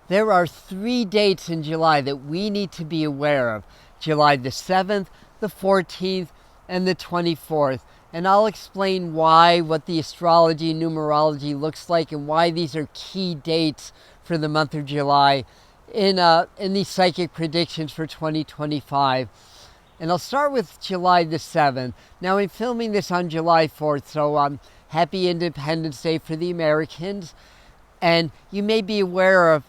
there are 3 dates in July that we need to be aware of. July the 7th, the 14th, and the 24th. And I'll explain why, what the astrology and numerology looks like, and why these are key dates for the month of July in these psychic predictions for 2025. And I'll start with July the 7th. Now, I'm filming this on July 4th, so happy Independence Day for the Americans. And you may be aware of,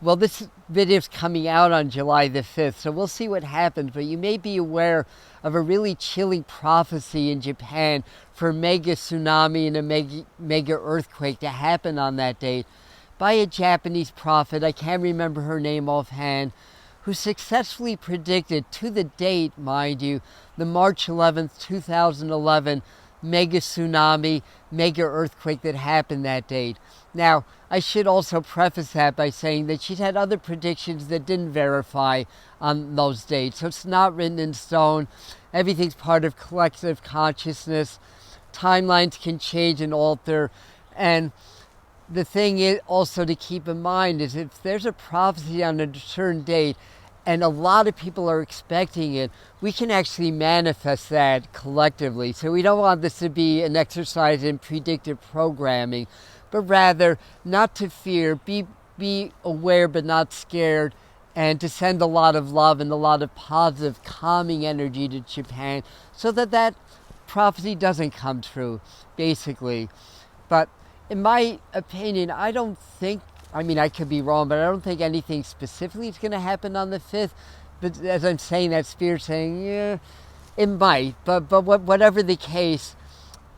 well, this video is coming out on July the 5th, so we'll see what happens, but you may be aware of a really chilling prophecy in Japan for a mega tsunami and a mega earthquake to happen on that date by a Japanese prophet, I can't remember her name offhand, who successfully predicted, to the date, mind you, the March 11th, 2011 mega tsunami, mega earthquake that happened that date. Now, I should also preface that by saying that she's had other predictions that didn't verify on those dates. So it's not written in stone. Everything's part of collective consciousness. Timelines can change and alter. And the thing is also to keep in mind is if there's a prophecy on a certain date and a lot of people are expecting it, we can actually manifest that collectively. So we don't want this to be an exercise in predictive programming, but rather not to fear, be aware but not scared, and to send a lot of love and a lot of positive, calming energy to Japan so that that prophecy doesn't come true, basically. But in my opinion, I don't think, I mean, I could be wrong, but I don't think anything specifically is going to happen on the 5th. But as I'm saying that, Spirit's saying, yeah, it might. But whatever the case,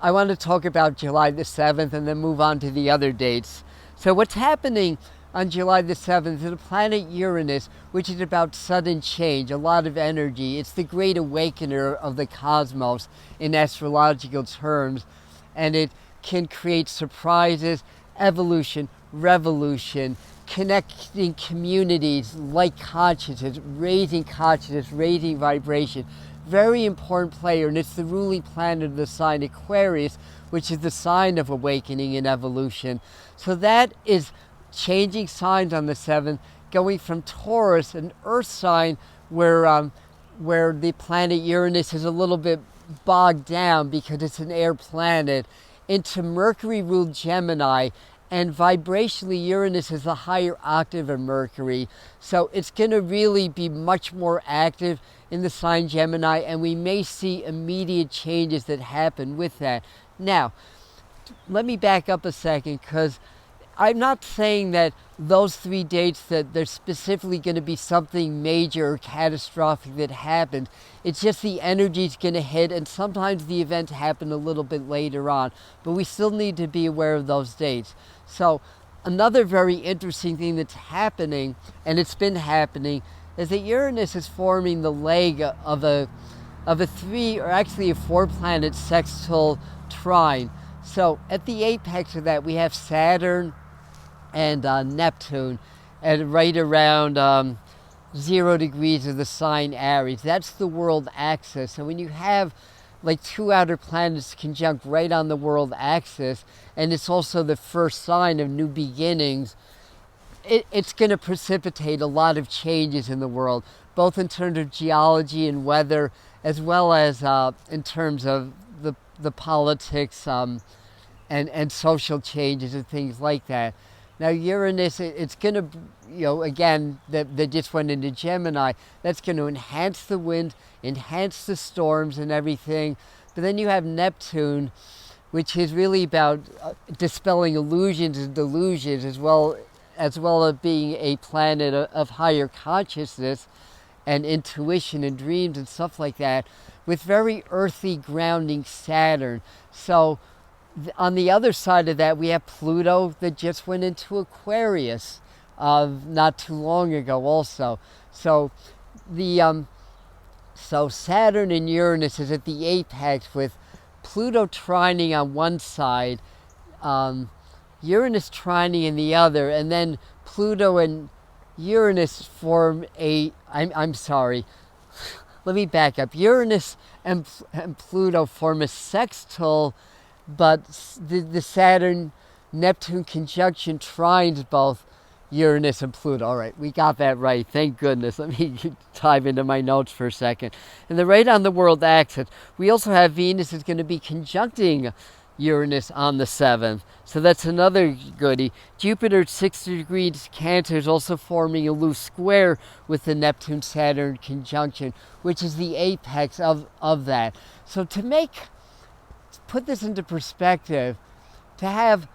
I want to talk about July the 7th and then move on to the other dates. So what's happening on July the 7th is the planet Uranus, which is about sudden change, a lot of energy. It's the great awakener of the cosmos in astrological terms. And it can create surprises, evolution, revolution, connecting communities, like consciousness, raising vibration. Very important player, and it's the ruling planet of the sign Aquarius, which is the sign of awakening and evolution. So that is changing signs on the 7th, going from Taurus, an earth sign where the planet Uranus is a little bit bogged down because it's an air planet, into Mercury-ruled Gemini. And vibrationally, Uranus is the higher octave of Mercury. So it's going to really be much more active in the sign Gemini, and we may see immediate changes that happen with that. Now, let me back up a second, because I'm not saying that those 3 dates that there's specifically going to be something major or catastrophic that happens. It's just the energy's going to hit, and sometimes the events happen a little bit later on. But we still need to be aware of those dates. So another very interesting thing that's happening, and it's been happening, is that Uranus is forming the leg of a 3, or actually a 4-planet sextile trine. So at the apex of that, we have Saturn and Neptune, and right around 0 degrees of the sign Aries. That's the world axis. And when you have like 2 outer planets conjunct right on the world axis, and it's also the first sign of new beginnings, it's going to precipitate a lot of changes in the world, both in terms of geology and weather, as well as in terms of the politics and social changes and things like that. Now Uranus, it's going to, again, that just went into Gemini. That's going to enhance the wind, enhance the storms and everything. But then you have Neptune, which is really about dispelling illusions and delusions, as well as being a planet of higher consciousness and intuition and dreams and stuff like that, with very earthy grounding Saturn. So on the other side of that, we have Pluto that just went into Aquarius not too long ago also. So so Saturn and Uranus is at the apex, with Pluto trining on one side, Uranus trining in the other, and then Pluto and Uranus form I'm sorry, let me back up. Uranus and Pluto form a sextile, but the Saturn-Neptune conjunction trines both Uranus and Pluto. All right, we got that right. Thank goodness. Let me dive into my notes for a second. And then right on the world axis, we also have Venus is going to be conjuncting Uranus on the 7th. So that's another goodie. Jupiter at 60 degrees Cancer is also forming a loose square with the Neptune-Saturn conjunction, which is the apex of that. So to put this into perspective, to have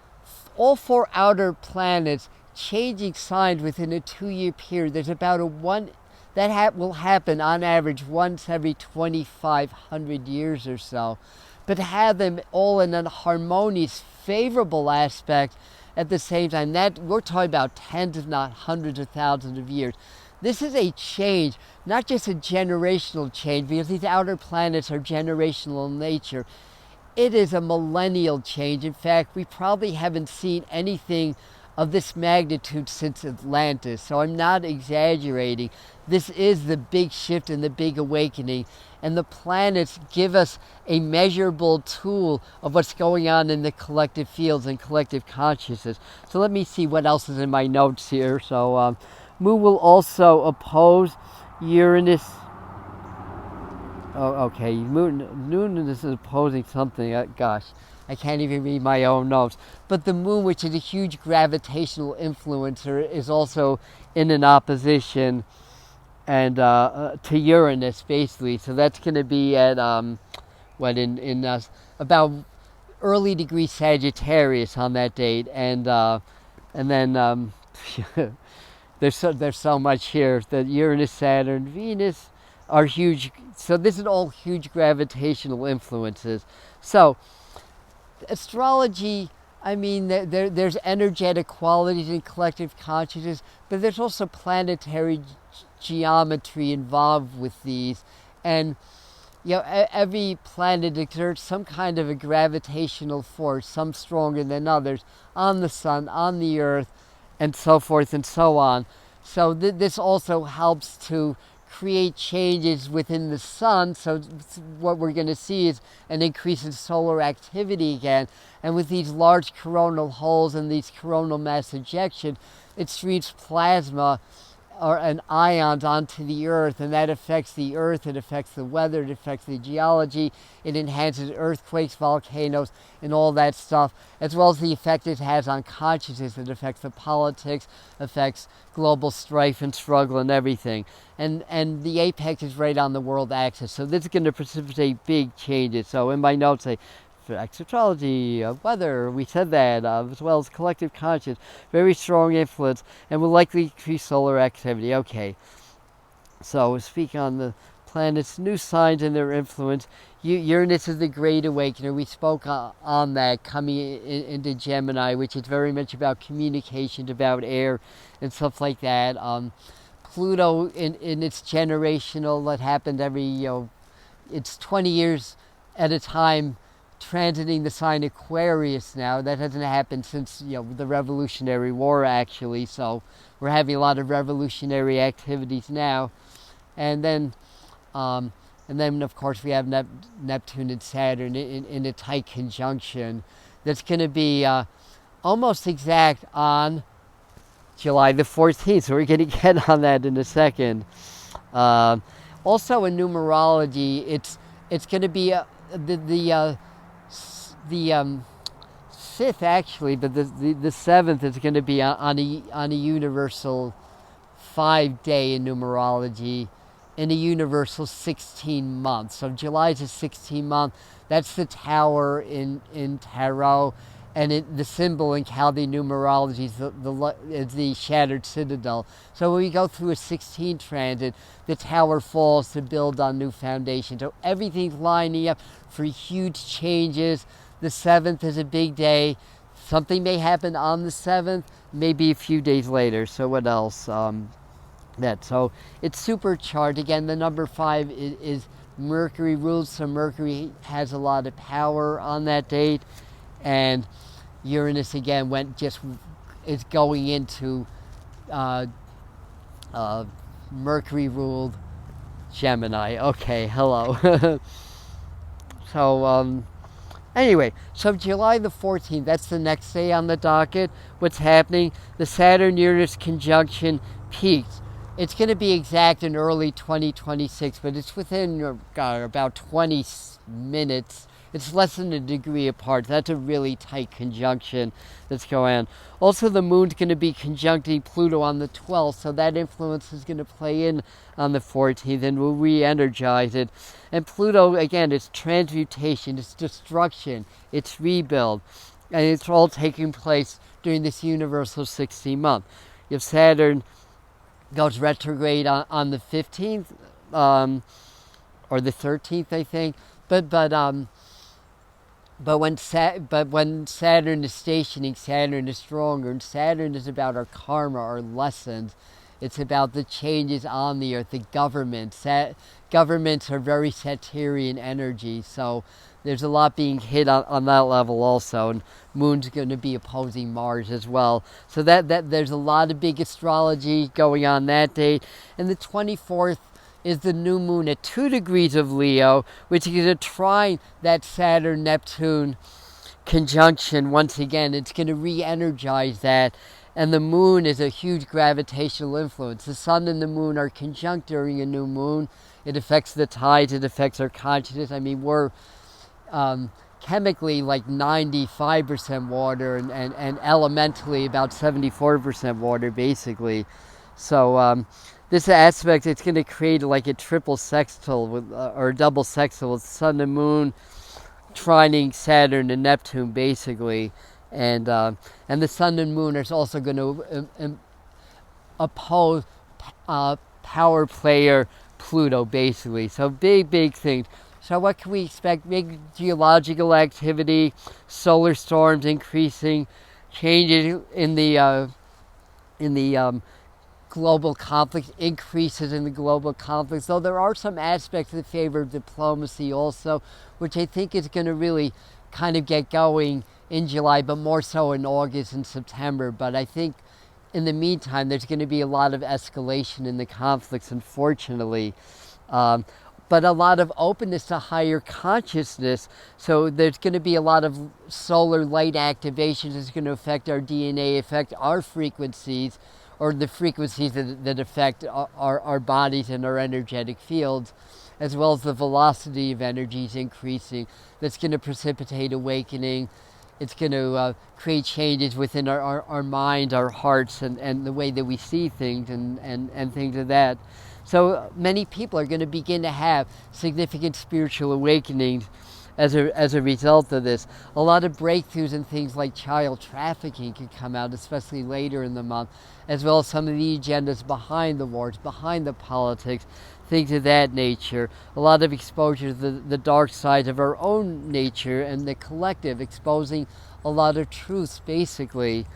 all 4 outer planets changing signs within a 2-year period, there's about will happen on average once every 2,500 years or so. But to have them all in a harmonious, favorable aspect at the same time, that we're talking about tens, if not hundreds of thousands of years. This is a change, not just a generational change, because these outer planets are generational in nature. It is a millennial change. In fact, we probably haven't seen anything of this magnitude since Atlantis, so I'm not exaggerating. This is the big shift and the big awakening, and the planets give us a measurable tool of what's going on in the collective fields and collective consciousness. So let me see what else is in my notes here. So Moon will also oppose Uranus. Oh, okay. Moon is opposing something. Gosh, I can't even read my own notes. But the Moon, which is a huge gravitational influencer, is also in an opposition and to Uranus, basically. So that's going to be at about early degree Sagittarius on that date, and then there's so much here. The Uranus, Saturn, Venus are huge. So this is all huge gravitational influences. So astrology, I mean, there's energetic qualities in collective consciousness, but there's also planetary geometry involved with these. And every planet exerts some kind of a gravitational force, some stronger than others, on the sun, on the earth, and so forth and so on. So this also helps to create changes within the sun. So what we're going to see is an increase in solar activity again. And with these large coronal holes and these coronal mass ejection, it streams plasma and ions onto the earth, and that affects the earth, it affects the weather, it affects the geology, it enhances earthquakes, volcanoes, and all that stuff, as well as the effect it has on consciousness. It affects the politics, affects global strife and struggle and everything. And the apex is right on the world axis, so this is going to precipitate big changes. So in my notes, astrology, weather, we said that, as well as collective conscious, very strong influence, and will likely increase solar activity. Okay, so speak on the planets, new signs and their influence. Uranus is the great awakener. We spoke on that coming into Gemini, which is very much about communication, about air and stuff like that. Pluto in its generational, that happened every, it's 20 years at a time, transiting the sign Aquarius now. That hasn't happened since the Revolutionary War, actually. So we're having a lot of revolutionary activities now, and then of course we have Neptune and Saturn in a tight conjunction. That's going to be almost exact on July the 14th. So we're going to get on that in a second. Also in numerology, it's going to be the 5th actually, but the 7th is going to be on a universal 5-day in numerology, in a universal 16 months. So July is a 16 month. That's the tower in tarot, and the symbol in Chaldean numerology is the shattered citadel. So when we go through a 16 transit, the tower falls to build on new foundations. So everything's lining up for huge changes. The 7th is a big day. Something may happen on the 7th, maybe a few days later. So what else? So it's supercharged. Again, the number 5 is Mercury rules, so Mercury has a lot of power on that date. And Uranus again is going into Mercury ruled Gemini. Okay, hello. So Anyway, so July the 14th, that's the next day on the docket. What's happening? The Saturn-Uranus conjunction peaks. It's going to be exact in early 2026, but it's within about 20 minutes. It's less than a degree apart. That's a really tight conjunction that's going on. Also, the moon's going to be conjuncting Pluto on the 12th, so that influence is going to play in on the 14th and will re-energize it. And Pluto, again, it's transmutation, it's destruction, it's rebuild, and it's all taking place during this universal 60-month. You have Saturn goes retrograde on the 15th, or the 13th, I think. But when Saturn is stationing, Saturn is stronger, and Saturn is about our karma, our lessons. It's about the changes on the earth, the governments. Governments are very Saturnian energy, so there's a lot being hit on that level also, and Moon's going to be opposing Mars as well. So that there's a lot of big astrology going on that day. And the 24th is the new moon at 2 degrees of Leo, which is going to trine that Saturn-Neptune conjunction once again. It's going to re-energize that. And the moon is a huge gravitational influence. The sun and the moon are conjunct during a new moon. It affects the tides, it affects our consciousness. I mean, we're chemically like 95% water and elementally about 74% water, basically. So this aspect, it's going to create like a triple sextile with, or a double sextile with sun and moon trining Saturn and Neptune, basically. And the sun and moon are also going to oppose power player Pluto, basically. So big things. So what can we expect? Big geological activity, solar storms increasing, changes in the global conflicts, increases in the global conflicts. Though there are some aspects that favor diplomacy also, which I think is going to really kind of get going in July, but more so in August and September. But I think in the meantime, there's going to be a lot of escalation in the conflicts, unfortunately. But a lot of openness to higher consciousness. So there's going to be a lot of solar light activations that's going to affect our DNA, affect our frequencies, or the frequencies that affect our bodies and our energetic fields, as well as the velocity of energies increasing. That's going to precipitate awakening. It's going to create changes within our mind, our hearts, and the way that we see things and things of that. So many people are going to begin to have significant spiritual awakenings as a result of this. A lot of breakthroughs in things like child trafficking could come out, especially later in the month, as well as some of the agendas behind the wars, behind the politics, things of that nature. A lot of exposure to the dark side of our own nature and the collective, exposing a lot of truths, basically.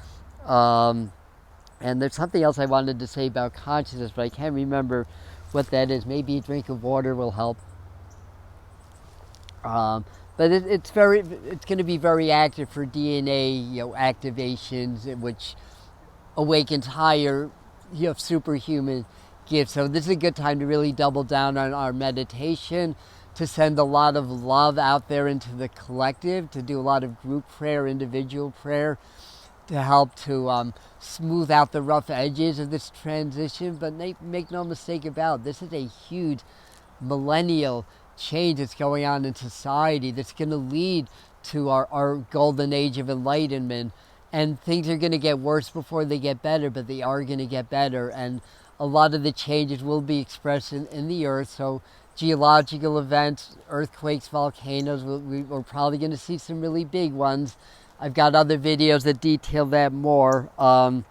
And there's something else I wanted to say about consciousness, but I can't remember what that is. Maybe a drink of water will help. But it's going to be very active for DNA, activations, which awakens higher, superhuman gifts. So this is a good time to really double down on our meditation, to send a lot of love out there into the collective, to do a lot of group prayer, individual prayer, to help to smooth out the rough edges of this transition. But make no mistake about it, this is a huge millennial change that's going on in society that's going to lead to our golden age of enlightenment. And things are going to get worse before they get better, but they are going to get better. And a lot of the changes will be expressed in the earth. So geological events, earthquakes, volcanoes, we're probably going to see some really big ones. I've got other videos that detail that more. And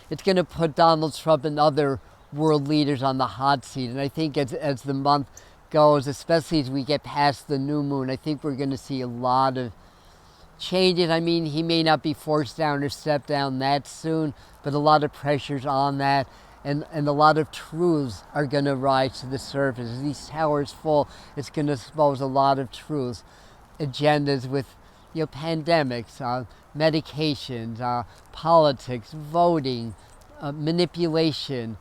it's going to put Donald Trump and other world leaders on the hot seat. And I think as the month goes, especially as we get past the new moon, I think we're going to see a lot of changes. I mean, he may not be forced down or stepped down that soon, but a lot of pressures on that. And a lot of truths are going to rise to the surface. As these towers fall, it's going to expose a lot of truths, agendas with pandemics, medications, politics, voting, manipulation,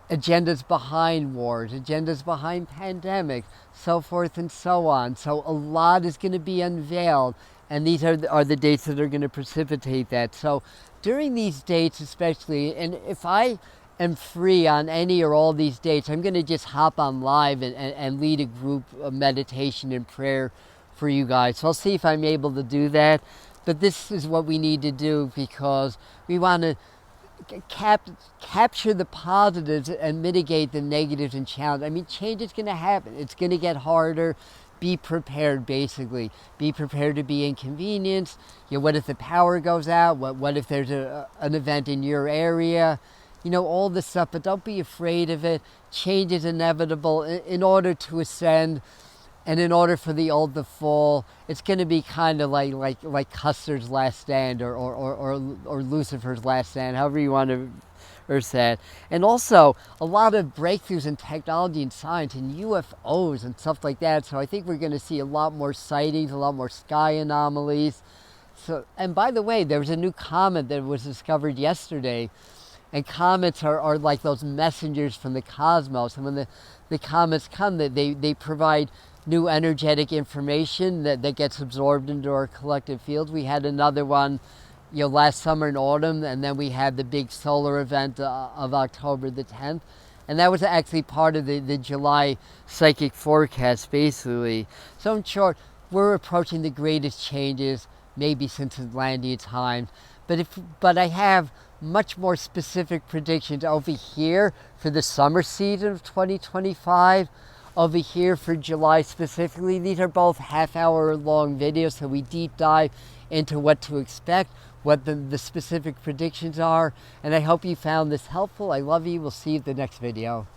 agendas behind wars, agendas behind pandemics, so forth and so on. So a lot is going to be unveiled, and these are the dates that are going to precipitate that. So during these dates especially, and if I am free on any or all these dates, I'm going to just hop on live and lead a group of meditation and prayer for you guys. So I'll see if I'm able to do that. But this is what we need to do, because we want to capture the positives and mitigate the negatives and challenges. I mean, change is going to happen. It's going to get harder. Be prepared, basically. Be prepared to be inconvenienced. You know, what if the power goes out? What if there's an event in your area? You know, all this stuff, but don't be afraid of it. Change is inevitable. In order to ascend, and in order for the old to fall, it's going to be kind of like Custer's last stand, or Lucifer's last stand, however you want to verse that. And also, a lot of breakthroughs in technology and science and UFOs and stuff like that. So I think we're going to see a lot more sightings, a lot more sky anomalies. So, and by the way, there was a new comet that was discovered yesterday. And comets are like those messengers from the cosmos. And when the comets come, they provide new energetic information that gets absorbed into our collective fields. We had another one, you know, last summer and autumn, and then we had the big solar event of October the 10th. And that was actually part of the July psychic forecast, basically. So in short, we're approaching the greatest changes, maybe since Atlantean times. But I have much more specific predictions over here for the summer season of 2025. Over here for July specifically. These are both half-hour long videos, so we deep dive into what to expect, what the specific predictions are, and I hope you found this helpful. I love you. We'll see you in the next video.